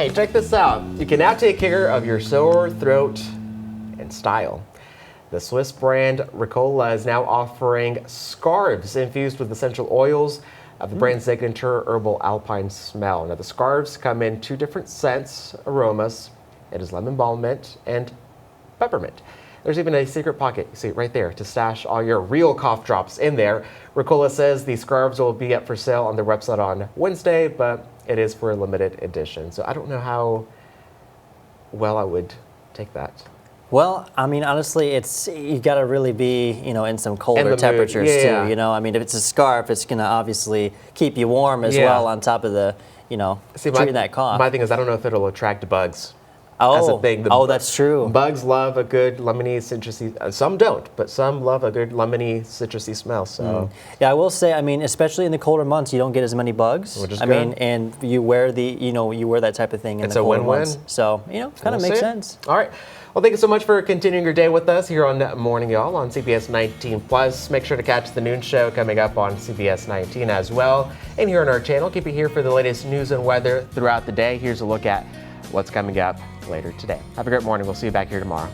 Hey, check this out. You can now take care of your sore throat in style. The Swiss brand Ricola is now offering scarves infused with essential oils of the brand's signature herbal-alpine smell. Now, the scarves come in 2 different scents, aromas. It is lemon balm mint and peppermint. There's even a secret pocket, you see it right there, to stash all your real cough drops in there. Ricola says these scarves will be up for sale on their website on Wednesday, but it is for a limited edition. So I don't know how well I would take that. Well, I mean, honestly, you got to really be, in some colder temperatures too. I mean, if it's a scarf, it's gonna obviously keep you warm as well on top of the, treating that cough. My thing is, I don't know if it'll attract bugs. Oh, that's a thing. That's true. Bugs love a good lemony, citrusy. Some don't, but some love a good lemony, citrusy smell. So yeah, I will say, I mean, especially in the colder months, you don't get as many bugs. Which is I good. mean, and you wear you wear that type of thing in the colder months. So kind of makes sense. All right. Well, thank you so much for continuing your day with us here on Morning Y'all on CBS 19 Plus. Make sure to catch the noon show coming up on CBS 19 as well. And here on our channel, keep it here for the latest news and weather throughout the day. Here's a look at what's coming up later today. Have a great morning. We'll see you back here tomorrow.